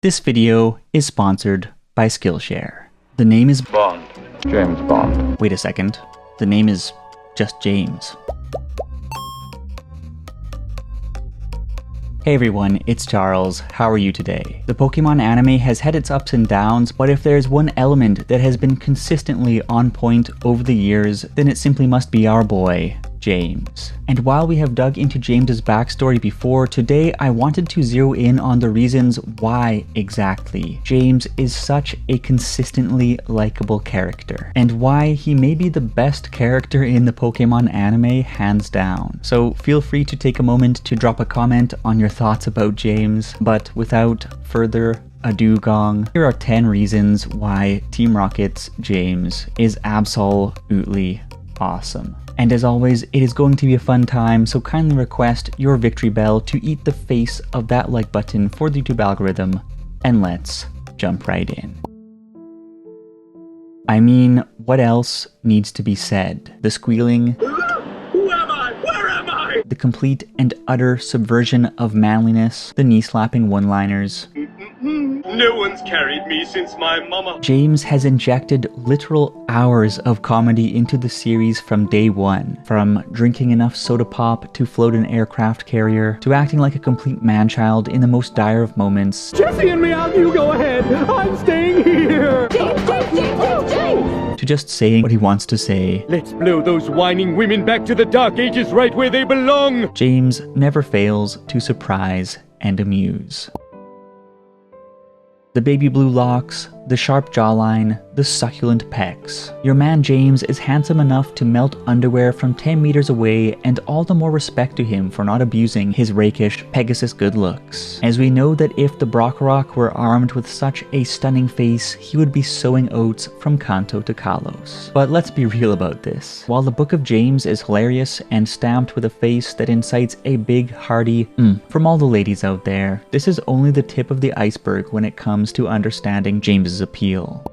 This video is sponsored by Skillshare. The name is Bond. James Bond. Wait a second. The name is just James. Hey everyone, it's Charles. How are you today? The Pokemon anime has had its ups and downs, but if there's one element that has been consistently on point over the years, then it simply must be our boy, James. And while we have dug into James's backstory before, today I wanted to zero in on the reasons why exactly James is such a consistently likable character, and why he may be the best character in the Pokemon anime hands down. So feel free to take a moment to drop a comment on your thoughts about James, but without further ado gong, here are 10 reasons why Team Rocket's James is absolutely awesome. And as always, it is going to be a fun time, so kindly request your victory bell to eat the face of that like button for the YouTube algorithm, and let's jump right in. I mean, what else needs to be said? The squealing, Who am I? Where am I? the complete and utter subversion of manliness, the knee-slapping one-liners. No one's carried me since my mama. James has injected literal hours of comedy into the series from day one. From drinking enough soda pop to float an aircraft carrier, to acting like a complete man-child in the most dire of moments, Jessie and Meow, you go ahead. I'm staying here. to just saying what he wants to say. Let's blow those whining women back to the Dark Ages right where they belong. James never fails to surprise and amuse. The baby blue locks, the sharp jawline, the succulent pecs. Your man James is handsome enough to melt underwear from 10 meters away, and all the more respect to him for not abusing his rakish Pegasus good looks. As we know that if the Brockrock were armed with such a stunning face, he would be sowing oats from Kanto to Kalos. But let's be real about this. While the Book of James is hilarious and stamped with a face that incites a big, hearty from all the ladies out there, this is only the tip of the iceberg when it comes to understanding James's appeal.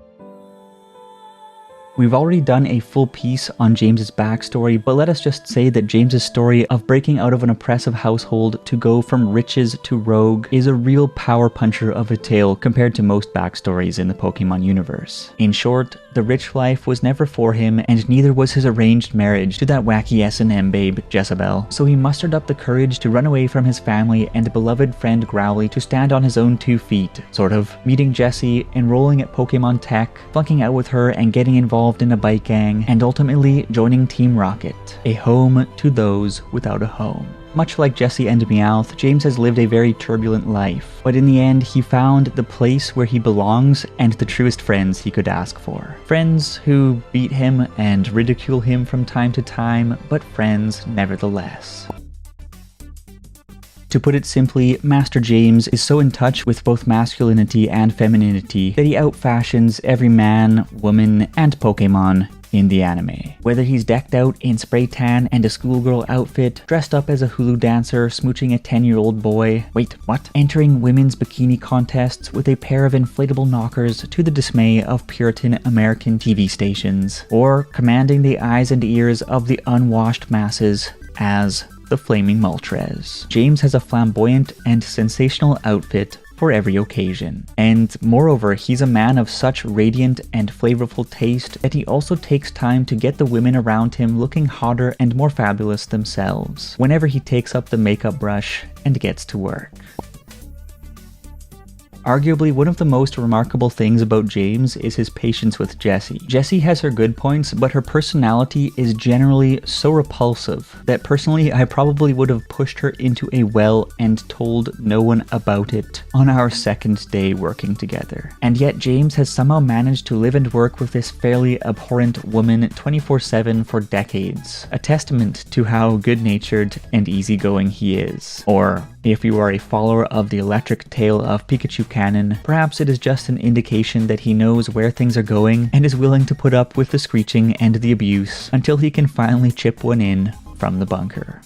We've already done a full piece on James's backstory, but let us just say that James's story of breaking out of an oppressive household to go from riches to rogue is a real power puncher of a tale compared to most backstories in the Pokemon universe. In short, the rich life was never for him, and neither was his arranged marriage to that wacky S&M babe, Jezebel, so he mustered up the courage to run away from his family and beloved friend Growly to stand on his own 2 feet, sort of, meeting Jessie, enrolling at Pokemon Tech, flunking out with her and getting involved in a bike gang, and ultimately joining Team Rocket, a home to those without a home. Much like Jessie and Meowth, James has lived a very turbulent life, but in the end he found the place where he belongs and the truest friends he could ask for. Friends who beat him and ridicule him from time to time, but friends nevertheless. To put it simply, Master James is so in touch with both masculinity and femininity that he out-fashions every man, woman, and Pokemon in the anime. Whether he's decked out in spray tan and a schoolgirl outfit, dressed up as a hula dancer, smooching a 10-year-old boy, wait, what? Entering women's bikini contests with a pair of inflatable knockers to the dismay of Puritan American TV stations, or commanding the eyes and ears of the unwashed masses as the Flaming Moltres. James has a flamboyant and sensational outfit for every occasion. And moreover, he's a man of such radiant and flavorful taste that he also takes time to get the women around him looking hotter and more fabulous themselves whenever he takes up the makeup brush and gets to work. Arguably, one of the most remarkable things about James is his patience with Jessie. Jessie has her good points, but her personality is generally so repulsive that personally I probably would have pushed her into a well and told no one about it on our second day working together. And yet James has somehow managed to live and work with this fairly abhorrent woman 24/7 for decades. A testament to how good-natured and easygoing he is. Or, if you are a follower of the electric tale of Pikachu canon, perhaps it is just an indication that he knows where things are going and is willing to put up with the screeching and the abuse until he can finally chip one in from the bunker.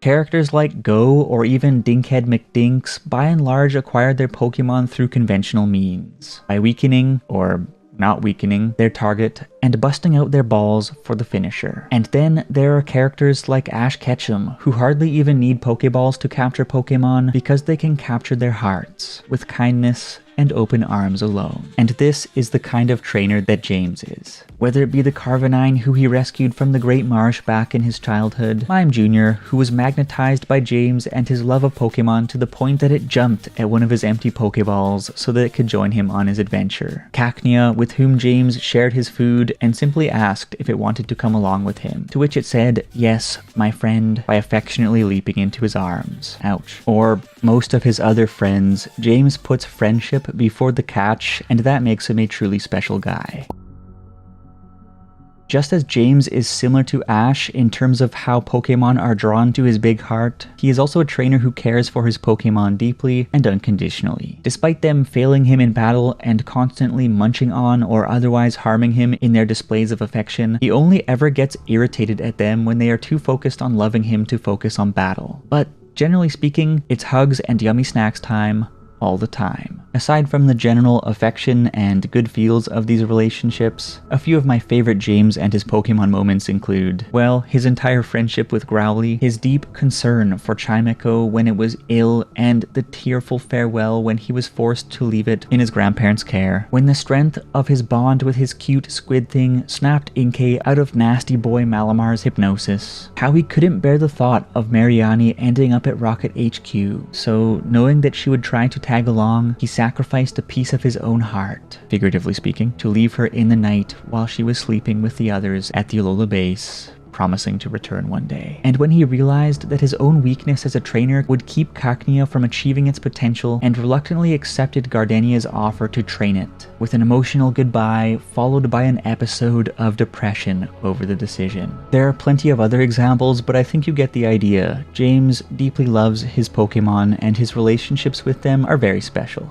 Characters like Go or even Dinkhead McDinks by and large acquired their Pokemon through conventional means, by weakening or not weakening their target, and busting out their balls for the finisher. And then there are characters like Ash Ketchum, who hardly even need Pokeballs to capture Pokemon because they can capture their hearts with kindness and open arms alone. And this is the kind of trainer that James is. Whether it be the Carvanine who he rescued from the Great Marsh back in his childhood, Mime Jr., who was magnetized by James and his love of Pokemon to the point that it jumped at one of his empty Pokeballs so that it could join him on his adventure. Cacnea, with whom James shared his food and simply asked if it wanted to come along with him, to which it said, "Yes, my friend," by affectionately leaping into his arms. Ouch. Or most of his other friends, James puts friendship before the catch, and that makes him a truly special guy. Just as James is similar to Ash in terms of how Pokemon are drawn to his big heart, he is also a trainer who cares for his Pokemon deeply and unconditionally. Despite them failing him in battle and constantly munching on or otherwise harming him in their displays of affection, he only ever gets irritated at them when they are too focused on loving him to focus on battle. But generally speaking, it's hugs and yummy snacks time all the time. Aside from the general affection and good feels of these relationships, a few of my favorite James and his Pokemon moments include, well, his entire friendship with Growly, his deep concern for Chimecho when it was ill, and the tearful farewell when he was forced to leave it in his grandparents' care, when the strength of his bond with his cute squid thing snapped Inkay out of nasty boy Malamar's hypnosis, how he couldn't bear the thought of Mariani ending up at Rocket HQ, so knowing that she would try to tag along, he sacrificed a piece of his own heart, figuratively speaking, to leave her in the night while she was sleeping with the others at the Alola base, promising to return one day. And when he realized that his own weakness as a trainer would keep Cacnea from achieving its potential, and reluctantly accepted Gardenia's offer to train it, with an emotional goodbye followed by an episode of depression over the decision. There are plenty of other examples, but I think you get the idea. James deeply loves his Pokemon, and his relationships with them are very special.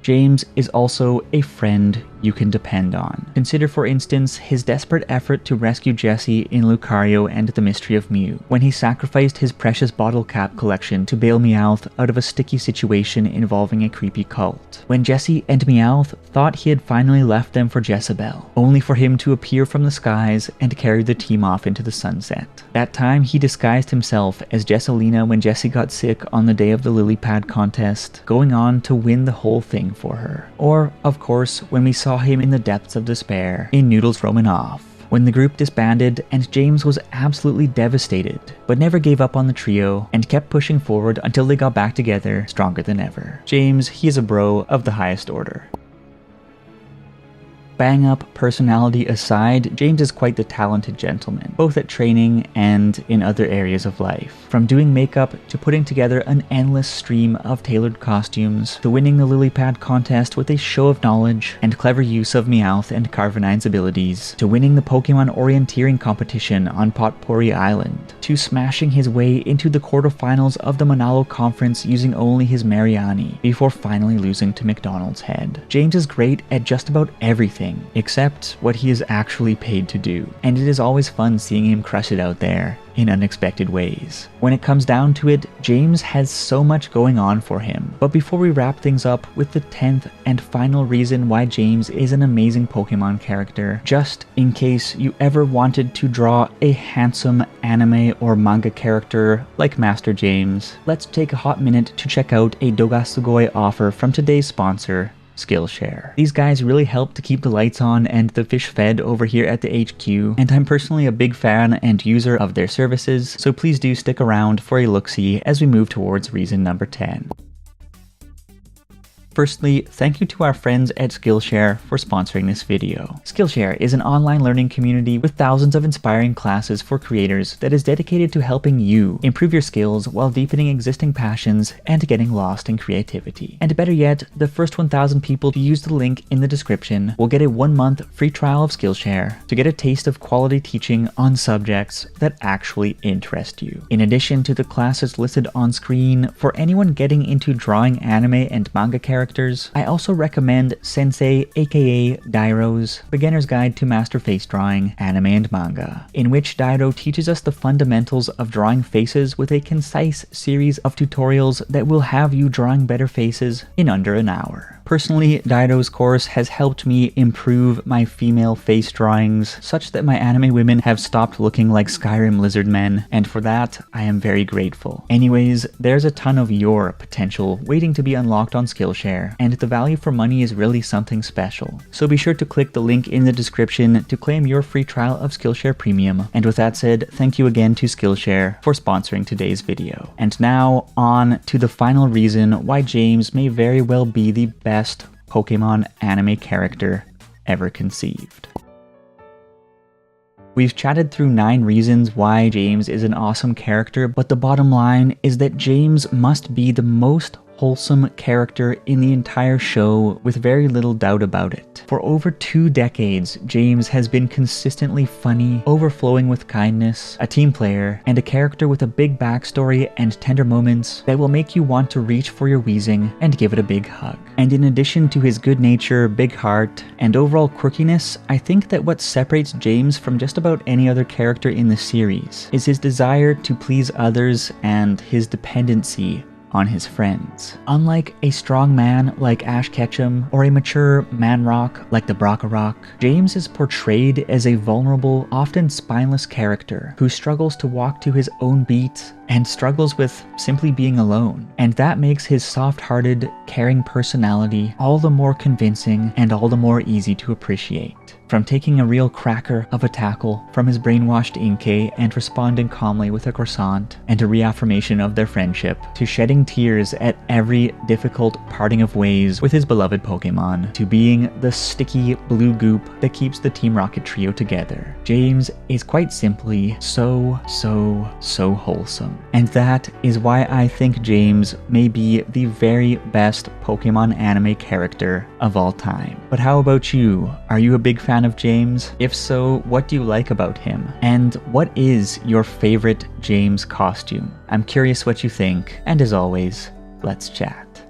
James is also a friend you can depend on. Consider, for instance, his desperate effort to rescue Jessie in Lucario and the Mystery of Mew, when he sacrificed his precious bottle cap collection to bail Meowth out of a sticky situation involving a creepy cult, when Jessie and Meowth thought he had finally left them for Jezebel, only for him to appear from the skies and carry the team off into the sunset. That time he disguised himself as Jesselina when Jessie got sick on the day of the lily pad contest, going on to win the whole thing for her. Or, of course, when we saw him in the depths of despair in Noodles Romanoff, when the group disbanded and James was absolutely devastated, but never gave up on the trio and kept pushing forward until they got back together stronger than ever. James, he is a bro of the highest order. Bang-up personality aside, James is quite the talented gentleman, both at training and in other areas of life. From doing makeup to putting together an endless stream of tailored costumes, to winning the lily pad contest with a show of knowledge and clever use of Meowth and Carvanine's abilities, to winning the Pokemon orienteering competition on Potpourri Island, to smashing his way into the quarterfinals of the Manalo Conference using only his Mariani, before finally losing to McDonald's Head. James is great at just about everything, except what he is actually paid to do, and it is always fun seeing him crush it out there in unexpected ways. When it comes down to it, James has so much going on for him. But before we wrap things up with the 10th and final reason why James is an amazing Pokemon character, just in case you ever wanted to draw a handsome anime or manga character like Master James, let's take a hot minute to check out a Dogasugoi offer from today's sponsor, Skillshare. These guys really help to keep the lights on and the fish fed over here at the HQ, and I'm personally a big fan and user of their services, so please do stick around for a look-see as we move towards reason number 10. Firstly, thank you to our friends at Skillshare for sponsoring this video. Skillshare is an online learning community with thousands of inspiring classes for creators that is dedicated to helping you improve your skills while deepening existing passions and getting lost in creativity. And better yet, the first 1,000 people to use the link in the description will get a 1-month free trial of Skillshare to get a taste of quality teaching on subjects that actually interest you. In addition to the classes listed on screen, for anyone getting into drawing anime and manga characters, characters, I also recommend Sensei aka Dairo's Beginner's Guide to Master Face Drawing, Anime and Manga, in which Dairo teaches us the fundamentals of drawing faces with a concise series of tutorials that will have you drawing better faces in under an hour. Personally, Dairo's course has helped me improve my female face drawings such that my anime women have stopped looking like Skyrim lizard men, and for that, I am very grateful. Anyways, there's a ton of your potential waiting to be unlocked on Skillshare, and the value for money is really something special. So be sure to click the link in the description to claim your free trial of Skillshare Premium. And with that said, thank you again to Skillshare for sponsoring today's video. And now, on to the final reason why James may very well be the best Pokemon anime character ever conceived. We've chatted through 9 reasons why James is an awesome character, but the bottom line is that James must be the most wholesome character in the entire show, with very little doubt about it. For over 2 decades, James has been consistently funny, overflowing with kindness, a team player, and a character with a big backstory and tender moments that will make you want to reach for your Weezing and give it a big hug. And in addition to his good nature, big heart, and overall quirkiness, I think that what separates James from just about any other character in the series is his desire to please others and his dependency on his friends. Unlike a strong man like Ash Ketchum or a mature man-rock like the Brockorock, James is portrayed as a vulnerable, often spineless character who struggles to walk to his own beat and struggles with simply being alone. And that makes his soft-hearted, caring personality all the more convincing and all the more easy to appreciate. From taking a real cracker of a tackle from his brainwashed Inkei and responding calmly with a croissant and a reaffirmation of their friendship, to shedding tears at every difficult parting of ways with his beloved Pokemon, to being the sticky blue goop that keeps the Team Rocket trio together. James is quite simply so wholesome. And that is why I think James may be the very best Pokemon anime character of all time. But how about you? Are you a big fan of James? If so, what do you like about him? And what is your favorite James costume? I'm curious what you think, and as always, let's chat.